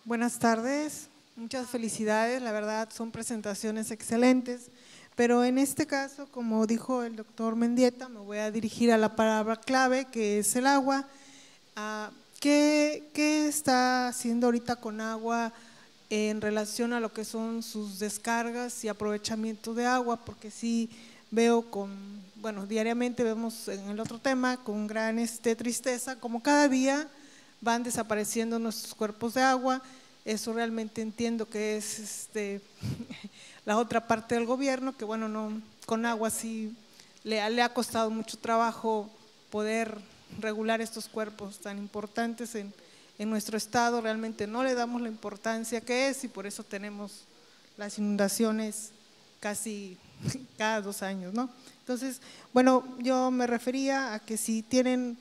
Buenas tardes, muchas felicidades, la verdad son presentaciones excelentes, pero en este caso, como dijo el doctor Mendieta, me voy a dirigir a la palabra clave que es el agua. ¿Qué está haciendo ahorita con agua en relación a lo que son sus descargas y aprovechamiento de agua? Porque sí veo diariamente vemos en el otro tema con gran tristeza, como cada día van desapareciendo nuestros cuerpos de agua. Eso realmente entiendo que es la otra parte del gobierno, que bueno, no, con agua sí le ha costado mucho trabajo poder regular estos cuerpos tan importantes en nuestro estado. Realmente no le damos la importancia que es y por eso tenemos las inundaciones casi cada 2 años, ¿no? Entonces, bueno, yo me refería a que si tienen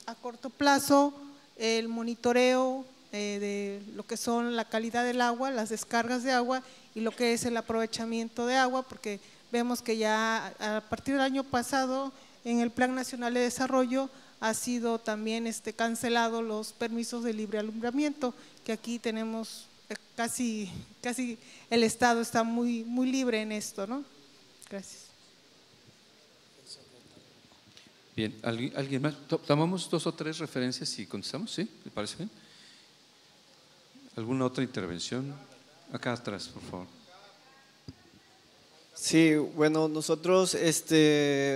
a corto plazo el monitoreo de lo que son la calidad del agua, las descargas de agua y lo que es el aprovechamiento de agua, porque vemos que ya a partir del año pasado en el Plan Nacional de Desarrollo ha sido también cancelado los permisos de libre alumbramiento, que aquí tenemos casi el Estado está muy libre en esto, ¿no? Gracias. Bien, ¿alguien más? ¿Tomamos 2 o 3 referencias y contestamos? ¿Sí? ¿Le parece bien? ¿Alguna otra intervención? Acá atrás, por favor. Sí, bueno, nosotros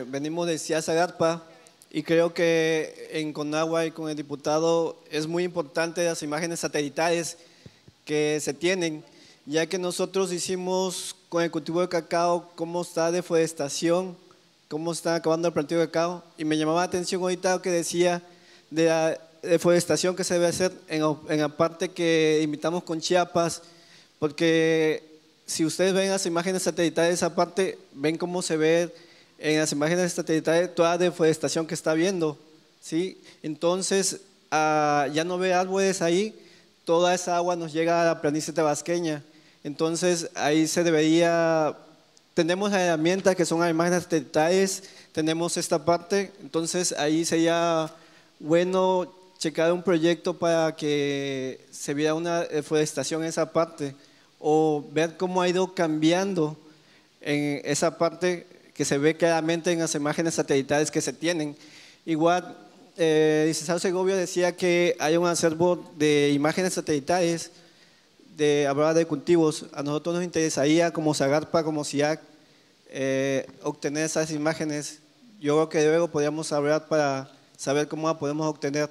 venimos de CIAS Agarpa y creo que en Conagua y con el diputado es muy importante las imágenes satelitales que se tienen, ya que nosotros hicimos con el cultivo de cacao cómo está deforestación, cómo está acabando el plantío de cacao, y me llamaba la atención ahorita lo que decía de la deforestación que se debe hacer en la parte que invitamos con Chiapas, porque si ustedes ven las imágenes satelitales, esa parte, ven cómo se ve en las imágenes satelitales toda la deforestación que está habiendo, ¿sí? Entonces, ya no ve árboles ahí, toda esa agua nos llega a la planicie tabasqueña. Entonces, ahí se debería, tenemos las herramientas que son las imágenes satelitales, tenemos esta parte, entonces ahí sería bueno checar un proyecto para que se viera una deforestación en esa parte, o ver cómo ha ido cambiando en esa parte que se ve claramente en las imágenes satelitales que se tienen. Igual, licenciado Segovia decía que hay un acervo de imágenes satelitales, hablaba de cultivos. A nosotros nos interesaría como Zagarpa, como CIAC, obtener esas imágenes. Yo creo que luego podríamos hablar para saber cómo la podemos obtener.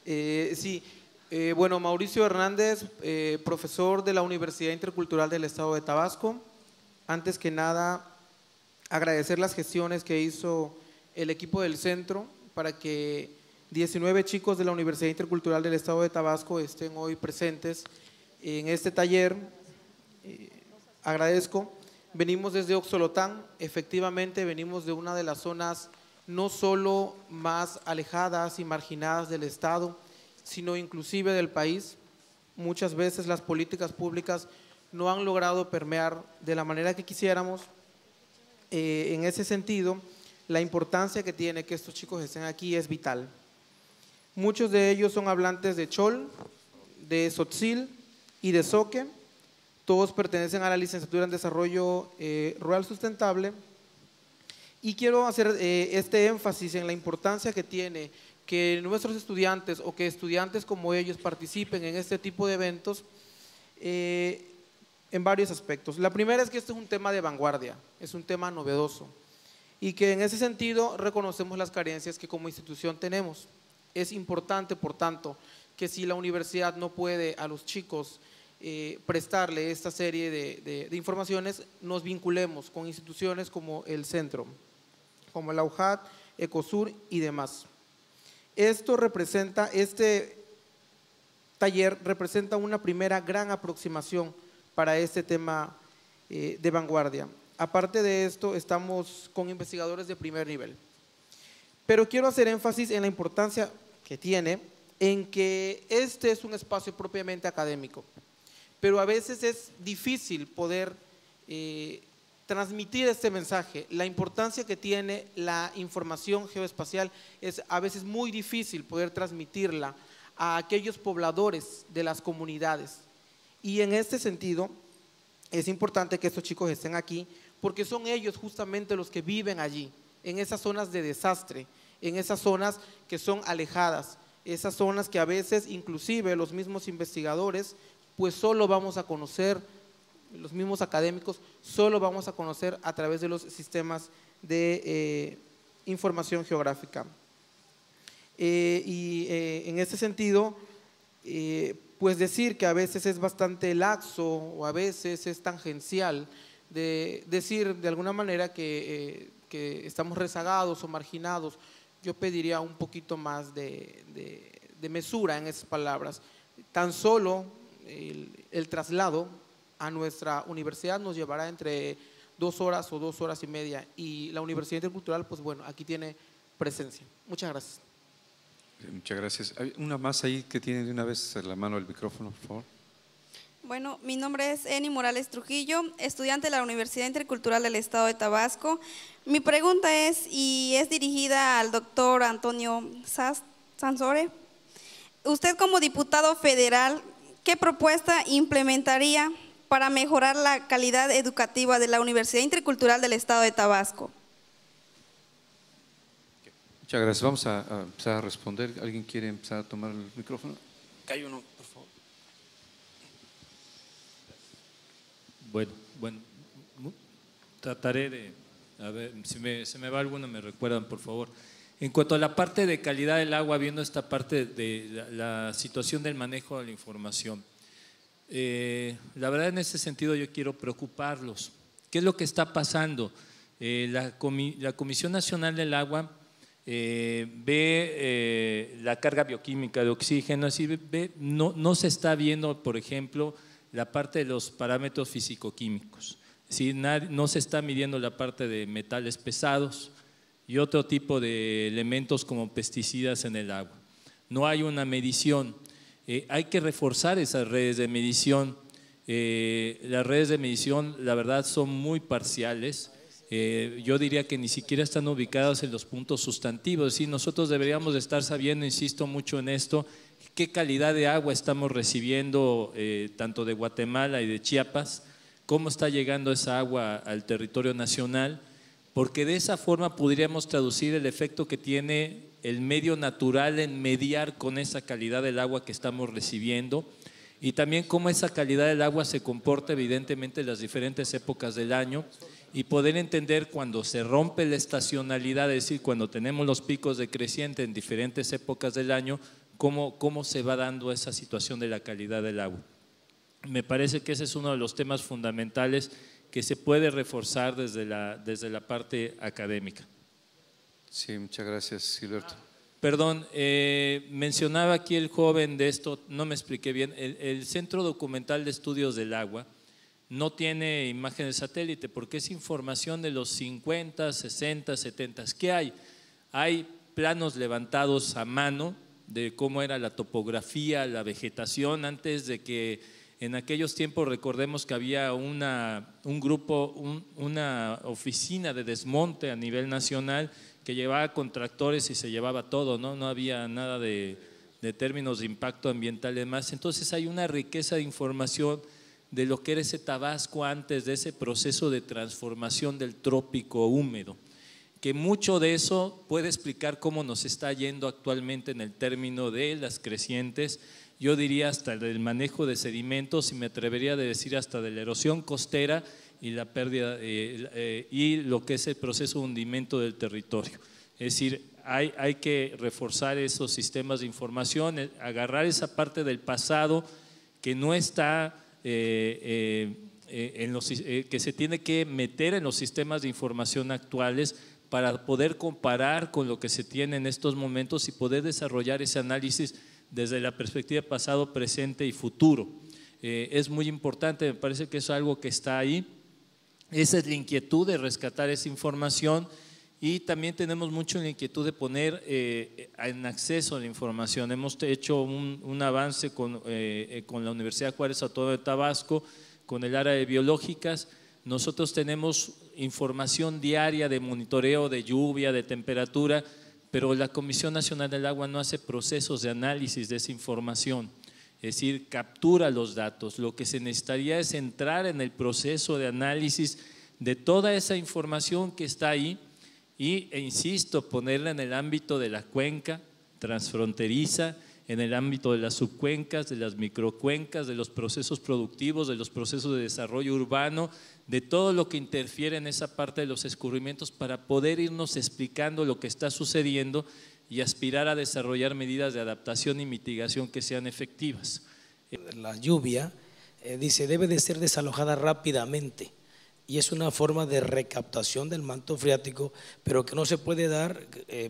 Sí. Bueno, Mauricio Hernández, profesor de la Universidad Intercultural del Estado de Tabasco. Antes que nada, agradecer las gestiones que hizo el equipo del centro para que 19 chicos de la Universidad Intercultural del Estado de Tabasco estén hoy presentes en este taller. Agradezco. Venimos desde Oxolotán, efectivamente venimos de una de las zonas no solo más alejadas y marginadas del Estado, sino inclusive del país. Muchas veces las políticas públicas no han logrado permear de la manera que quisiéramos. En ese sentido, la importancia que tiene que estos chicos estén aquí es vital. Muchos de ellos son hablantes de Chol, de Tzotzil y de Zoque. Todos pertenecen a la licenciatura en Desarrollo Rural Sustentable. Y quiero hacer este énfasis en la importancia que tiene que nuestros estudiantes o que estudiantes como ellos participen en este tipo de eventos en varios aspectos. La primera es que este es un tema de vanguardia, es un tema novedoso y que en ese sentido reconocemos las carencias que como institución tenemos. Es importante, por tanto, que si la universidad no puede a los chicos prestarle esta serie de informaciones, nos vinculemos con instituciones como el centro, como la UJAT, Ecosur y demás. Este taller representa una primera gran aproximación para este tema de vanguardia. Aparte de esto, estamos con investigadores de primer nivel. Pero quiero hacer énfasis en la importancia que tiene en que este es un espacio propiamente académico, pero a veces es difícil poder transmitir este mensaje. La importancia que tiene la información geoespacial es a veces muy difícil poder transmitirla a aquellos pobladores de las comunidades. Y en este sentido es importante que estos chicos estén aquí porque son ellos justamente los que viven allí, en esas zonas de desastre, en esas zonas que son alejadas, esas zonas que a veces inclusive los mismos investigadores pues solo vamos a conocer, los mismos académicos solo vamos a conocer a través de los sistemas de información geográfica. En este sentido, pues decir que a veces es bastante laxo o a veces es tangencial de decir de alguna manera que estamos rezagados o marginados, yo pediría un poquito más de mesura en esas palabras. Tan solo el traslado a nuestra universidad nos llevará entre 2 horas o 2 horas y media y la Universidad Intercultural, pues bueno, aquí tiene presencia. Muchas gracias. Muchas gracias. Hay una más ahí que tiene de una vez la mano el micrófono, por favor. Bueno, mi nombre es Eni Morales Trujillo, estudiante de la Universidad Intercultural del Estado de Tabasco. Mi pregunta es, y es dirigida al doctor Antonio Sansore. Usted como diputado federal, ¿qué propuesta implementaría para mejorar la calidad educativa de la Universidad Intercultural del Estado de Tabasco? Muchas gracias. Vamos a empezar a responder. ¿Alguien quiere empezar a tomar el micrófono? Hay uno, por favor. Bueno, trataré de, a ver, si se me va alguno me recuerdan, por favor. En cuanto a la parte de calidad del agua, viendo esta parte de la situación del manejo de la información, la verdad en ese sentido yo quiero preocuparlos. ¿Qué es lo que está pasando? La Comisión Nacional del Agua ve la carga bioquímica de oxígeno, así no se está viendo, por ejemplo, la parte de los parámetros físico-químicos. ¿Sí? No se está midiendo la parte de metales pesados y otro tipo de elementos como pesticidas en el agua. No hay una medición. Hay que reforzar esas redes de medición. Las redes de medición, la verdad, son muy parciales. Yo diría que ni siquiera están ubicadas en los puntos sustantivos. ¿Sí? Nosotros deberíamos de estar sabiendo, insisto mucho en esto, qué calidad de agua estamos recibiendo tanto de Guatemala y de Chiapas, cómo está llegando esa agua al territorio nacional, porque de esa forma podríamos traducir el efecto que tiene el medio natural en mediar con esa calidad del agua que estamos recibiendo y también cómo esa calidad del agua se comporta evidentemente en las diferentes épocas del año y poder entender cuando se rompe la estacionalidad, es decir, cuando tenemos los picos de creciente en diferentes épocas del año, cómo se va dando esa situación de la calidad del agua. Me parece que ese es uno de los temas fundamentales que se puede reforzar desde la parte académica. Sí, muchas gracias, Gilberto. Perdón, mencionaba aquí el joven de esto, no me expliqué bien, el Centro Documental de Estudios del Agua no tiene imágenes de satélite porque es información de los 50, 60, 70. ¿Qué hay? Hay planos levantados a mano de cómo era la topografía, la vegetación, antes de que en aquellos tiempos recordemos que había un grupo, una oficina de desmonte a nivel nacional que llevaba con tractores y se llevaba todo, no había nada de términos de impacto ambiental y demás. Entonces hay una riqueza de información de lo que era ese Tabasco antes de ese proceso de transformación del trópico húmedo, que mucho de eso puede explicar cómo nos está yendo actualmente en el término de las crecientes, yo diría hasta el manejo de sedimentos y me atrevería a decir hasta de la erosión costera y la pérdida y lo que es el proceso de hundimiento del territorio. Es decir, hay que reforzar esos sistemas de información, agarrar esa parte del pasado que no está que se tiene que meter en los sistemas de información actuales para poder comparar con lo que se tiene en estos momentos y poder desarrollar ese análisis desde la perspectiva pasado, presente y futuro. Es muy importante, me parece que es algo que está ahí. Esa es la inquietud de rescatar esa información y también tenemos mucho la inquietud de poner en acceso a la información. Hemos hecho un avance con la Universidad Juárez Autónoma de Tabasco, con el área de biológicas. Nosotros tenemos información diaria de monitoreo de lluvia, de temperatura, pero la Comisión Nacional del Agua no hace procesos de análisis de esa información, es decir, captura los datos. Lo que se necesitaría es entrar en el proceso de análisis de toda esa información que está ahí e insisto, ponerla en el ámbito de la cuenca transfronteriza, en el ámbito de las subcuencas, de las microcuencas, de los procesos productivos, de los procesos de desarrollo urbano, de todo lo que interfiere en esa parte de los escurrimientos para poder irnos explicando lo que está sucediendo y aspirar a desarrollar medidas de adaptación y mitigación que sean efectivas. La lluvia, dice, debe de ser desalojada rápidamente y es una forma de recaptación del manto freático, pero que no se puede dar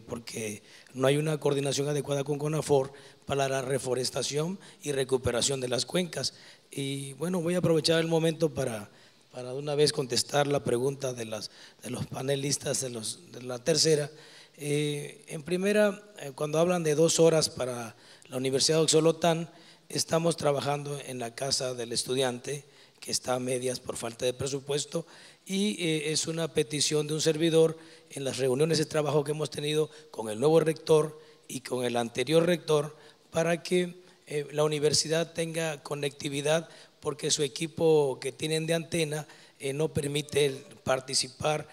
porque no hay una coordinación adecuada con CONAFOR para la reforestación y recuperación de las cuencas. Y bueno, voy a aprovechar el momento para de una vez contestar la pregunta de los panelistas de la tercera. En primera, cuando hablan de 2 horas para la Universidad de Oxolotán, estamos trabajando en la casa del estudiante, que está a medias por falta de presupuesto, y es una petición de un servidor en las reuniones de trabajo que hemos tenido con el nuevo rector y con el anterior rector para que la universidad tenga conectividad, porque su equipo que tienen de antena no permite participar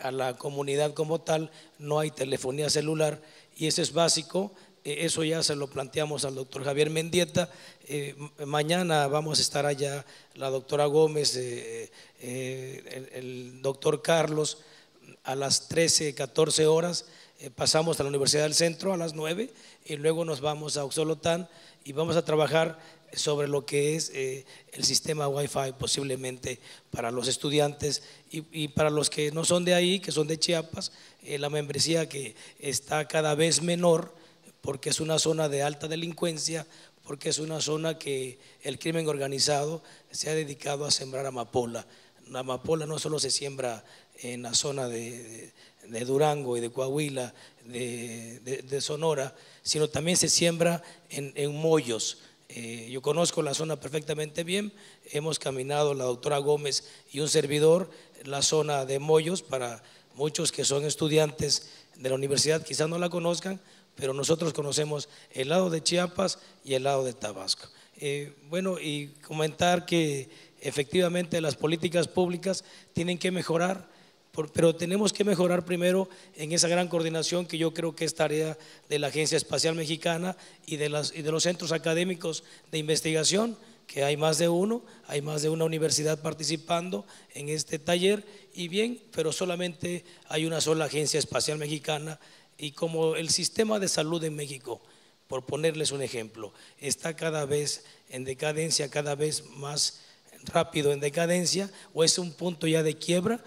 a la comunidad como tal, no hay telefonía celular y eso es básico. Eso ya se lo planteamos al doctor Javier Mendieta. Mañana vamos a estar allá la doctora Gómez, el doctor Carlos, a las 13, 14 horas. Pasamos a la Universidad del Centro a las 9 y luego nos vamos a Oxolotán y vamos a trabajar sobre lo que es el sistema Wi-Fi posiblemente para los estudiantes y para los que no son de ahí, que son de Chiapas, la membresía que está cada vez menor, porque es una zona de alta delincuencia, porque es una zona que el crimen organizado se ha dedicado a sembrar amapola. La amapola no solo se siembra en la zona de Durango y de Coahuila, de Sonora, sino también se siembra en Moyos. Yo conozco la zona perfectamente bien, hemos caminado la doctora Gómez y un servidor la zona de Moyos. Para muchos que son estudiantes de la universidad quizás no la conozcan, pero nosotros conocemos el lado de Chiapas y el lado de Tabasco. Bueno, y comentar que efectivamente las políticas públicas tienen que mejorar, pero tenemos que mejorar primero en esa gran coordinación que yo creo que es tarea de la Agencia Espacial Mexicana y de los centros académicos de investigación, que hay más de uno, hay más de una universidad participando en este taller, y bien, pero solamente hay una sola Agencia Espacial Mexicana. Y como el sistema de salud en México, por ponerles un ejemplo, está cada vez en decadencia, cada vez más rápido en decadencia, o es un punto ya de quiebra,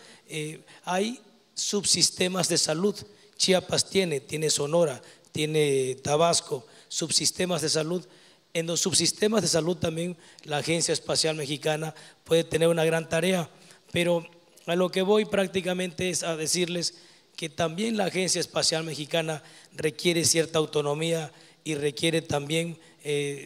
hay subsistemas de salud. Chiapas tiene Sonora, tiene Tabasco, subsistemas de salud. En los subsistemas de salud también la Agencia Espacial Mexicana puede tener una gran tarea, pero a lo que voy prácticamente es a decirles que también la Agencia Espacial Mexicana requiere cierta autonomía y requiere también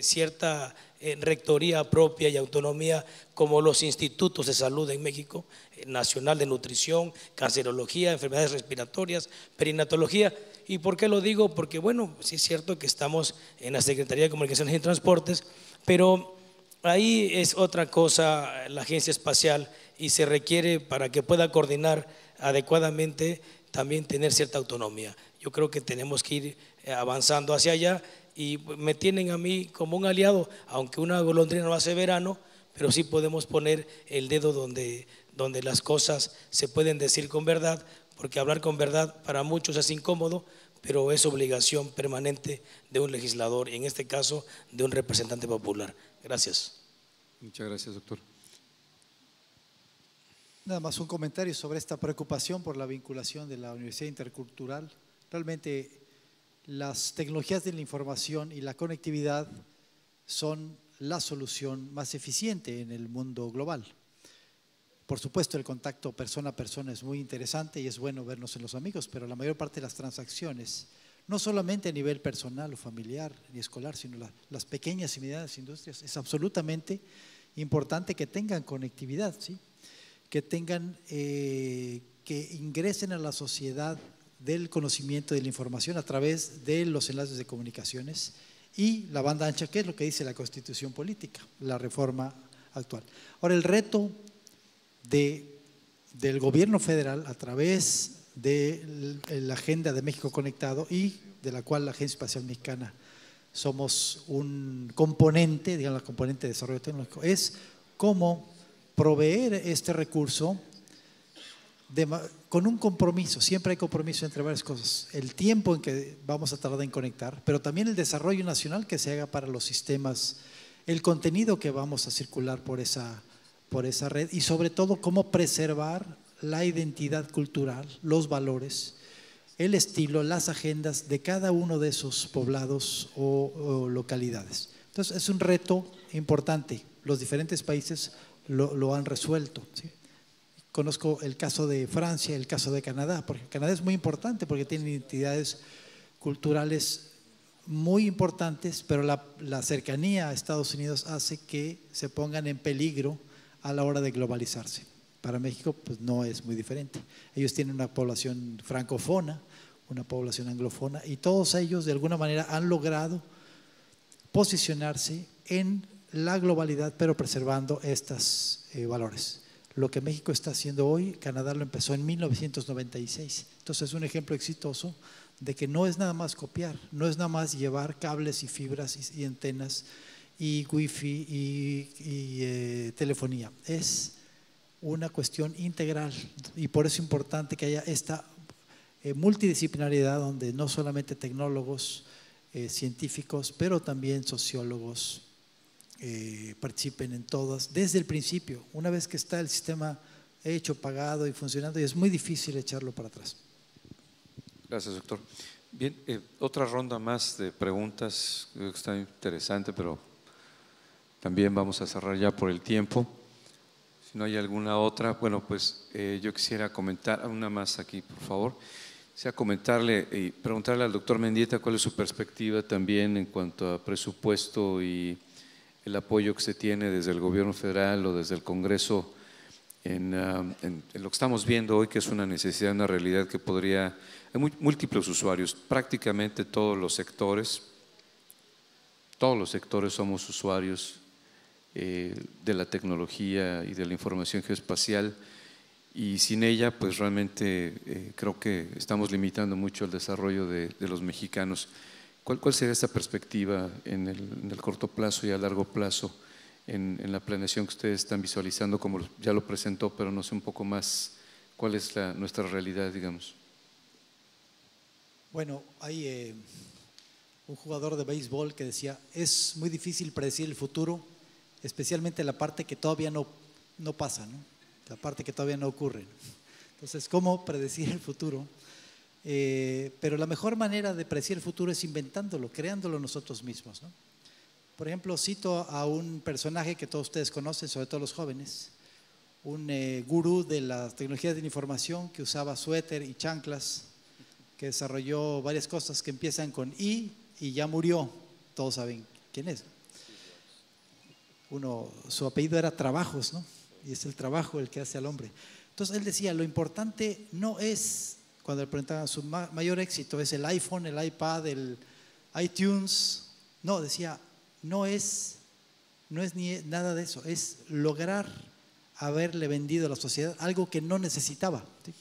cierta rectoría propia y autonomía, como los institutos de salud en México, Nacional de Nutrición, Cancerología, Enfermedades Respiratorias, Perinatología. ¿Y por qué lo digo? Porque bueno, sí es cierto que estamos en la Secretaría de Comunicaciones y Transportes, pero ahí es otra cosa la Agencia Espacial, y se requiere, para que pueda coordinar adecuadamente, también tener cierta autonomía. Yo creo que tenemos que ir avanzando hacia allá, y me tienen a mí como un aliado, aunque una golondrina no hace verano, pero sí podemos poner el dedo donde las cosas se pueden decir con verdad, porque hablar con verdad para muchos es incómodo, pero es obligación permanente de un legislador, y en este caso de un representante popular. Gracias. Muchas gracias, doctor. Nada más un comentario sobre esta preocupación por la vinculación de la Universidad Intercultural. Realmente las tecnologías de la información y la conectividad son la solución más eficiente en el mundo global. Por supuesto, el contacto persona a persona es muy interesante y es bueno vernos en los amigos, pero la mayor parte de las transacciones, no solamente a nivel personal o familiar ni escolar, sino las pequeñas y medianas industrias, es absolutamente importante que tengan conectividad, ¿sí? Que tengan, que ingresen a la sociedad del conocimiento de la información a través de los enlaces de comunicaciones y la banda ancha, que es lo que dice la Constitución política, la reforma actual. Ahora, el reto del gobierno federal a través de la Agenda de México Conectado, y de la cual la Agencia Espacial Mexicana somos un componente, digamos, la componente de desarrollo tecnológico, es cómo proveer este recurso con un compromiso. Siempre hay compromiso entre varias cosas: el tiempo en que vamos a tardar en conectar, pero también el desarrollo nacional que se haga para los sistemas, el contenido que vamos a circular por esa red, y sobre todo cómo preservar la identidad cultural, los valores, el estilo, las agendas de cada uno de esos poblados o localidades. Entonces es un reto importante. Los diferentes países lo han resuelto, ¿sí? Conozco el caso de Francia, el caso de Canadá, porque Canadá es muy importante porque tiene identidades culturales muy importantes, pero la cercanía a Estados Unidos hace que se pongan en peligro a la hora de globalizarse. Para México pues no es muy diferente. Ellos tienen una población francófona, una población anglófona, y todos ellos de alguna manera han logrado posicionarse en la globalidad, pero preservando estos valores. Lo que México está haciendo hoy, Canadá lo empezó en 1996. Entonces es un ejemplo exitoso de que no es nada más copiar, no es nada más llevar cables y fibras y antenas y wifi y telefonía. Es una cuestión integral, y por eso es importante que haya esta multidisciplinariedad donde no solamente tecnólogos, científicos, pero también sociólogos participen en todas desde el principio. Una vez que está el sistema hecho, pagado y funcionando, y es muy difícil echarlo para atrás. Gracias, doctor. Bien, otra ronda más de preguntas. Creo que está interesante, pero también vamos a cerrar ya por el tiempo. Si no hay alguna otra, bueno, pues yo quisiera comentar una más aquí, por favor. Quisiera comentarle y preguntarle al doctor Mendieta cuál es su perspectiva también en cuanto a presupuesto y el apoyo que se tiene desde el gobierno federal o desde el Congreso en lo que estamos viendo hoy, que es una necesidad, una realidad que podría… Hay múltiples usuarios, prácticamente todos los sectores somos usuarios de la tecnología y de la información geoespacial, y sin ella pues realmente creo que estamos limitando mucho el desarrollo de los mexicanos. ¿Cuál sería esta perspectiva en el corto plazo y a largo plazo en la planeación que ustedes están visualizando, como ya lo presentó, pero no sé un poco más cuál es nuestra realidad, digamos? Bueno, hay un jugador de béisbol que decía: es muy difícil predecir el futuro, especialmente la parte que todavía no pasa, ¿no? La parte que todavía no ocurre. Entonces, ¿cómo predecir el futuro? Pero la mejor manera de predecir el futuro es inventándolo, creándolo nosotros mismos, ¿no? Por ejemplo, cito a un personaje que todos ustedes conocen, sobre todo los jóvenes, un gurú de las tecnologías de la información que usaba suéter y chanclas, que desarrolló varias cosas que empiezan con I y ya murió. Todos saben quién es. Su apellido era Trabajos, ¿no? Y es el trabajo el que hace al hombre. Entonces él decía: lo importante no es, cuando le preguntaban su mayor éxito, es el iPhone, el iPad, el iTunes. No, decía, no es ni nada de eso, es lograr haberle vendido a la sociedad algo que no necesitaba, ¿sí?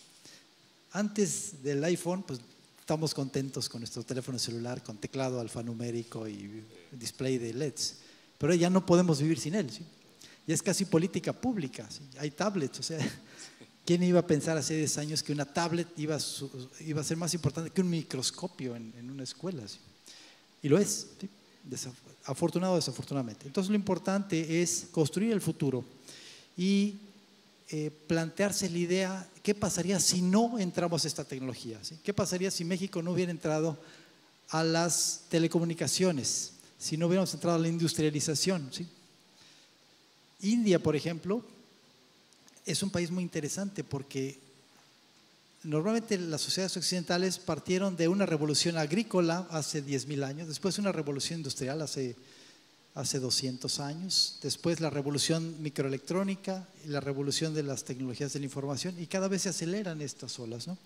Antes del iPhone, pues estamos contentos con nuestro teléfono celular, con teclado alfanumérico y display de LEDs, pero ya no podemos vivir sin él, ¿sí? Ya es casi política pública, ¿sí? Hay tablets, o sea, ¿quién iba a pensar hace 10 años que una tablet iba a ser más importante que un microscopio en una escuela, ¿sí? Y lo es, ¿sí? Afortunado o desafortunadamente. Entonces lo importante es construir el futuro y plantearse la idea: ¿qué pasaría si no entramos a esta tecnología? ¿Sí? ¿Qué pasaría si México no hubiera entrado a las telecomunicaciones? Si no hubiéramos entrado a la industrialización, ¿sí? India, por ejemplo, es un país muy interesante porque normalmente las sociedades occidentales partieron de una revolución agrícola hace 10.000 años, después una revolución industrial hace 200 años, después la revolución microelectrónica y la revolución de las tecnologías de la información, y cada vez se aceleran estas olas, ¿no?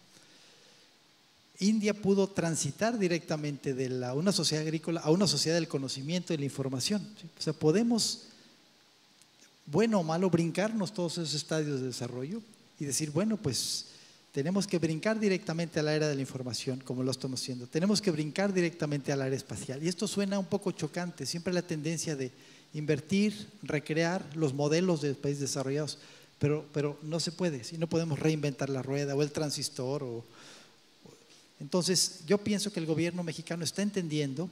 India pudo transitar directamente de una sociedad agrícola a una sociedad del conocimiento y la información. ¿Sí? O sea, podemos, bueno o malo, brincarnos todos esos estadios de desarrollo y decir, bueno, pues tenemos que brincar directamente a la era de la información, como lo estamos haciendo. Tenemos que brincar directamente al área espacial. Y esto suena un poco chocante, siempre la tendencia de invertir, recrear los modelos de países desarrollados, pero no se puede, ¿sí? No podemos reinventar la rueda o el transistor. Entonces, yo pienso que el gobierno mexicano está entendiendo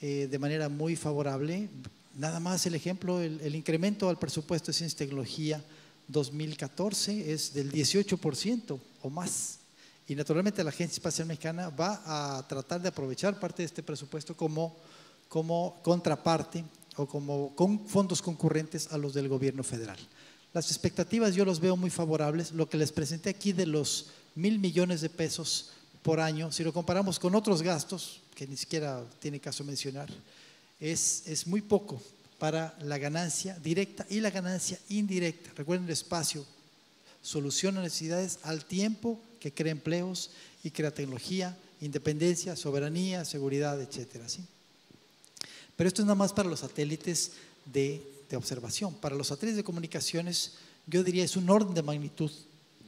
de manera muy favorable. Nada más el ejemplo, el incremento al presupuesto de ciencia y tecnología 2014 es del 18% o más. Y naturalmente la Agencia Espacial Mexicana va a tratar de aprovechar parte de este presupuesto como contraparte o con fondos concurrentes a los del gobierno federal. Las expectativas yo los veo muy favorables. Lo que les presenté aquí de los 1,000 millones de pesos por año, si lo comparamos con otros gastos, que ni siquiera tiene caso mencionar, es muy poco para la ganancia directa y la ganancia indirecta. Recuerden, el espacio soluciona necesidades al tiempo que crea empleos y crea tecnología, independencia, soberanía, seguridad, etcétera, ¿sí? Pero esto es nada más para los satélites de observación. Para los satélites de comunicaciones, yo diría es un orden de magnitud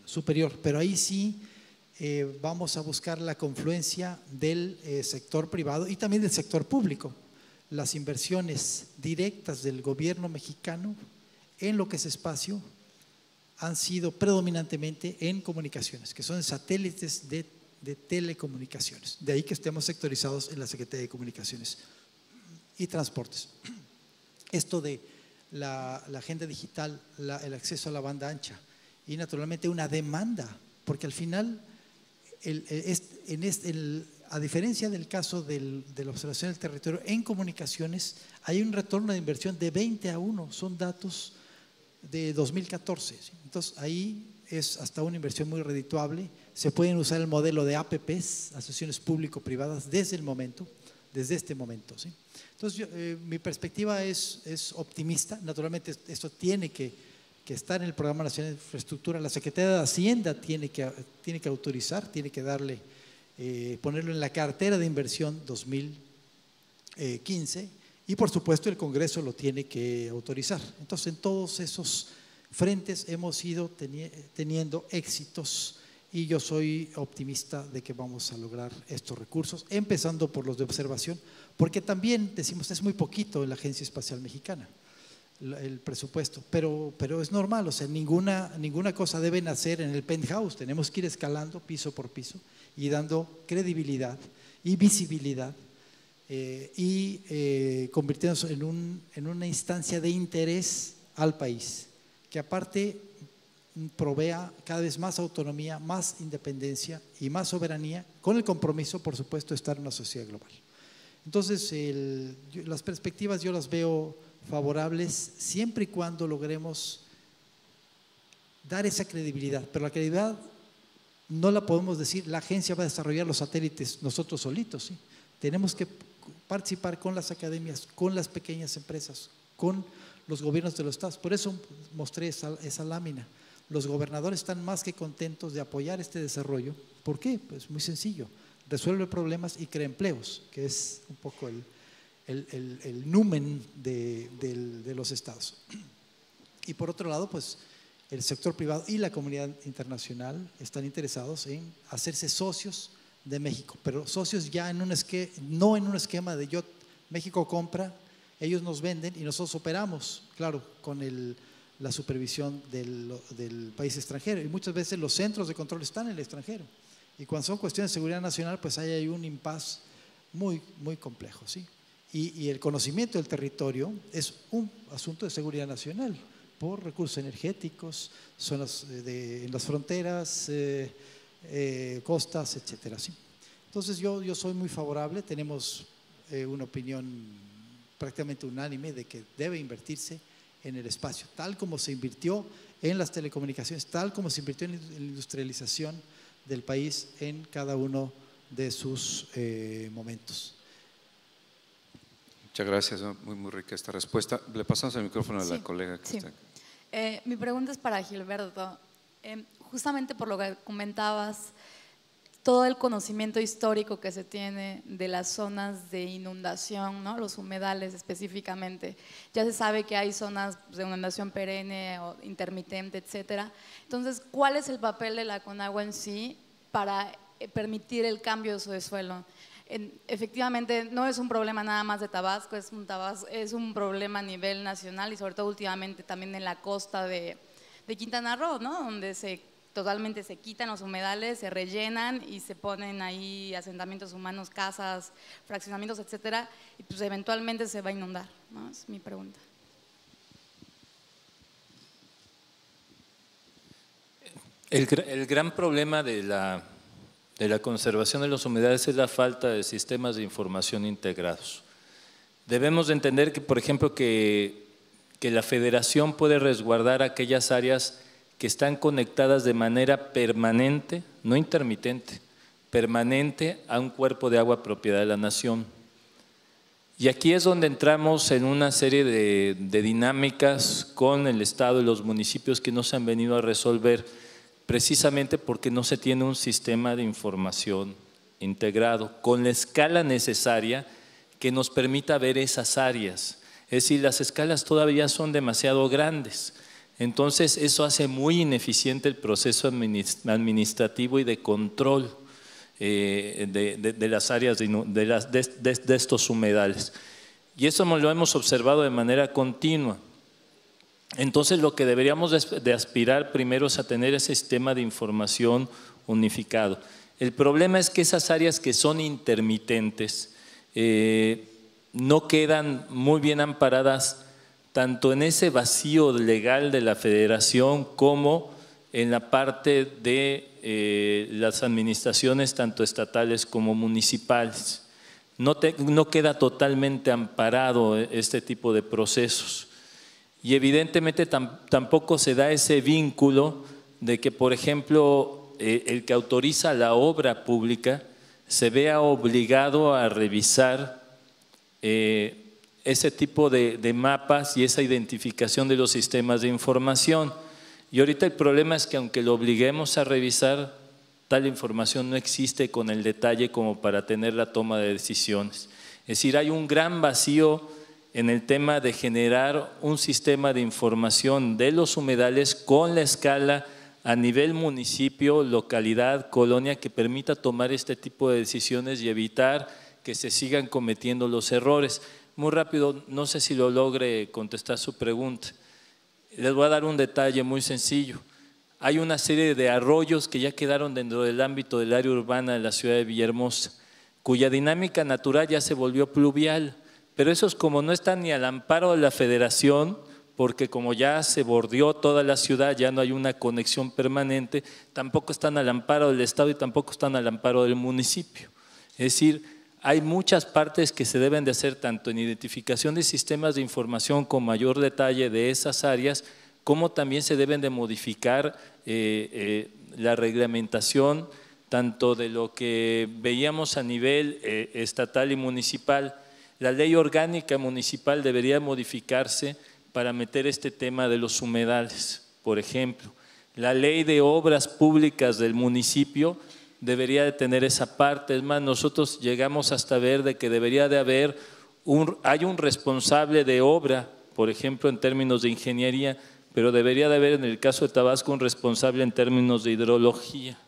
superior, pero ahí sí vamos a buscar la confluencia del sector privado y también del sector público. Las inversiones directas del gobierno mexicano en lo que es espacio han sido predominantemente en comunicaciones, que son satélites de telecomunicaciones. De ahí que estemos sectorizados en la Secretaría de Comunicaciones y Transportes. Esto de la agenda digital, el acceso a la banda ancha y naturalmente una demanda, porque al final, a diferencia del caso de la observación del territorio, en comunicaciones hay un retorno de inversión de 20-1, son datos de 2014. ¿Sí? Entonces ahí es hasta una inversión muy redituable. Se pueden usar el modelo de APPs, asociaciones público-privadas, desde este momento. ¿Sí? Entonces mi perspectiva es optimista. Naturalmente esto tiene que estar en el Programa Nacional de Infraestructura. La Secretaría de Hacienda tiene que autorizar, tiene que darle, ponerlo en la cartera de inversión 2015 y por supuesto el Congreso lo tiene que autorizar. Entonces en todos esos frentes hemos ido teniendo éxitos y yo soy optimista de que vamos a lograr estos recursos, empezando por los de observación, porque también decimos es muy poquito en la Agencia Espacial Mexicana el presupuesto, pero es normal, o sea, ninguna cosa debe nacer en el penthouse, tenemos que ir escalando piso por piso y dando credibilidad y visibilidad y convirtiéndose en una instancia de interés al país, que aparte provea cada vez más autonomía, más independencia y más soberanía, con el compromiso, por supuesto, de estar en una sociedad global. Entonces, las perspectivas yo las veo favorables siempre y cuando logremos dar esa credibilidad, pero la credibilidad no la podemos decir, la agencia va a desarrollar los satélites nosotros solitos, ¿sí? Tenemos que participar con las academias, con las pequeñas empresas, con los gobiernos de los estados. Por eso mostré esa lámina. Los gobernadores están más que contentos de apoyar este desarrollo. ¿Por qué? Pues muy sencillo, resuelve problemas y crea empleos, que es un poco el numen de los estados. Y por otro lado, pues el sector privado y la comunidad internacional están interesados en hacerse socios de México, pero socios ya no en un esquema de México compra, ellos nos venden y nosotros operamos, claro, con la supervisión del país extranjero, y muchas veces los centros de control están en el extranjero, y cuando son cuestiones de seguridad nacional, pues ahí hay un impasse muy, muy complejo, ¿sí? Y el conocimiento del territorio es un asunto de seguridad nacional, por recursos energéticos, zonas en las fronteras, costas, etcétera, ¿sí? Entonces yo soy muy favorable, tenemos una opinión prácticamente unánime de que debe invertirse en el espacio, tal como se invirtió en las telecomunicaciones, tal como se invirtió en la industrialización del país en cada uno de sus momentos. Muchas gracias, muy, muy rica esta respuesta. Le pasamos el micrófono a la colega que está aquí. Mi pregunta es para Gilberto. Justamente por lo que comentabas, todo el conocimiento histórico que se tiene de las zonas de inundación, ¿no? Los humedales específicamente. Ya se sabe que hay zonas de inundación perenne o intermitente, etcétera. Entonces, ¿cuál es el papel de la Conagua en sí para permitir el cambio de uso de suelo? Efectivamente, no es un problema nada más de Tabasco, es un problema a nivel nacional y sobre todo últimamente también en la costa de Quintana Roo, ¿no? Donde totalmente se quitan los humedales, se rellenan y se ponen ahí asentamientos humanos, casas, fraccionamientos, etcétera, y pues eventualmente se va a inundar, ¿no? Es mi pregunta. El gran problema de la conservación de los humedales es la falta de sistemas de información integrados. Debemos de entender que, por ejemplo, que la federación puede resguardar aquellas áreas que están conectadas de manera permanente, no intermitente, permanente a un cuerpo de agua propiedad de la nación. Y aquí es donde entramos en una serie de dinámicas con el Estado y los municipios que no se han venido a resolver, precisamente porque no se tiene un sistema de información integrado con la escala necesaria que nos permita ver esas áreas. Es decir, las escalas todavía son demasiado grandes. Entonces, eso hace muy ineficiente el proceso administrativo y de control de las áreas de estos humedales. Y eso lo hemos observado de manera continua. Entonces, lo que deberíamos de aspirar primero es a tener ese sistema de información unificado. El problema es que esas áreas que son intermitentes no quedan muy bien amparadas tanto en ese vacío legal de la federación como en la parte de las administraciones tanto estatales como municipales. No queda totalmente amparado este tipo de procesos. Y evidentemente tampoco se da ese vínculo de que, por ejemplo, el que autoriza la obra pública se vea obligado a revisar ese tipo de mapas y esa identificación de los sistemas de información. Y ahorita el problema es que aunque lo obliguemos a revisar, tal información no existe con el detalle como para tener la toma de decisiones. Es decir, hay un gran vacío en el tema de generar un sistema de información de los humedales con la escala a nivel municipio, localidad, colonia, que permita tomar este tipo de decisiones y evitar que se sigan cometiendo los errores. Muy rápido, no sé si lo logre contestar su pregunta. Les voy a dar un detalle muy sencillo. Hay una serie de arroyos que ya quedaron dentro del ámbito del área urbana de la ciudad de Villahermosa, cuya dinámica natural ya se volvió pluvial, pero esos como no están ni al amparo de la federación, porque como ya se bordeó toda la ciudad, ya no hay una conexión permanente, tampoco están al amparo del Estado y tampoco están al amparo del municipio. Es decir, hay muchas partes que se deben de hacer tanto en identificación de sistemas de información con mayor detalle de esas áreas, como también se deben de modificar la reglamentación tanto de lo que veíamos a nivel estatal y municipal. La ley orgánica municipal debería modificarse para meter este tema de los humedales, por ejemplo. La ley de obras públicas del municipio debería de tener esa parte. Es más, nosotros llegamos hasta ver de que debería de haber hay un responsable de obra, por ejemplo, en términos de ingeniería, pero debería de haber en el caso de Tabasco un responsable en términos de hidrología,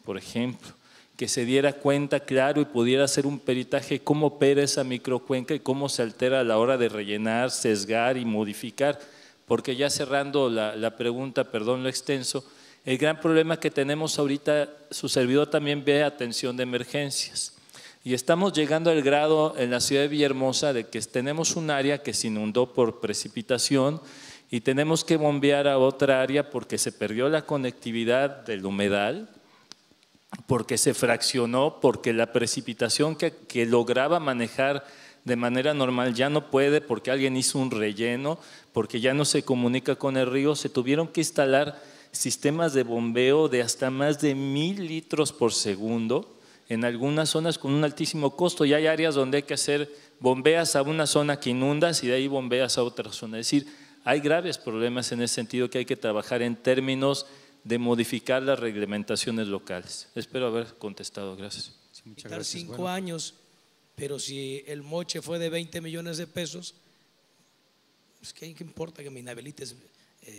por ejemplo, que se diera cuenta claro y pudiera hacer un peritaje cómo opera esa microcuenca y cómo se altera a la hora de rellenar, sesgar y modificar. Porque ya cerrando la pregunta, perdón lo extenso, el gran problema que tenemos ahorita, su servidor también ve atención de emergencias. Y estamos llegando al grado en la ciudad de Villahermosa de que tenemos un área que se inundó por precipitación y tenemos que bombear a otra área porque se perdió la conectividad del humedal, porque se fraccionó, porque la precipitación que lograba manejar de manera normal ya no puede porque alguien hizo un relleno, porque ya no se comunica con el río, se tuvieron que instalar sistemas de bombeo de hasta más de 1000 litros por segundo en algunas zonas con un altísimo costo. Y hay áreas donde hay que hacer bombeas a una zona que inundas y de ahí bombeas a otra zona. Es decir, hay graves problemas en ese sentido que hay que trabajar en términos de modificar las reglamentaciones locales. Espero haber contestado. Gracias. Sí, muchas Quitar gracias. 5 Bueno, años, pero si el moche fue de 20 millones de pesos, pues ¿qué importa que me inhabilites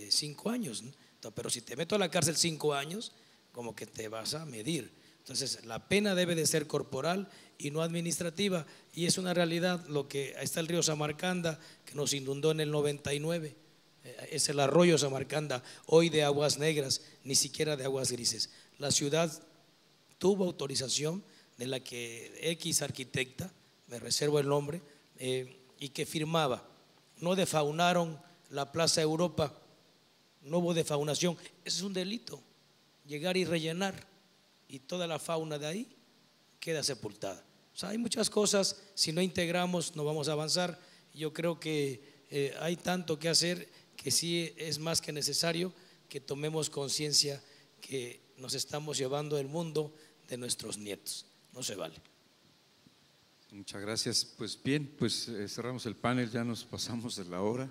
5 años? ¿no? Pero si te meto a la cárcel 5 años, como que te vas a medir. Entonces la pena debe de ser corporal y no administrativa, y es una realidad. Lo que está el río Samarcanda, que nos inundó en el 99, es el arroyo Samarcanda, hoy de aguas negras, ni siquiera de aguas grises. La ciudad tuvo autorización de la que X arquitecta, me reservo el nombre, y que firmaba. No defaunaron la Plaza Europa, no hubo defaunación. Eso es un delito, llegar y rellenar, y toda la fauna de ahí queda sepultada. O sea, hay muchas cosas, si no integramos no vamos a avanzar. Yo creo que hay tanto que hacer que sí es más que necesario que tomemos conciencia que nos estamos llevando el mundo de nuestros nietos. No se vale. muchas gracias. Pues bien, pues cerramos el panel, ya nos pasamos de la hora.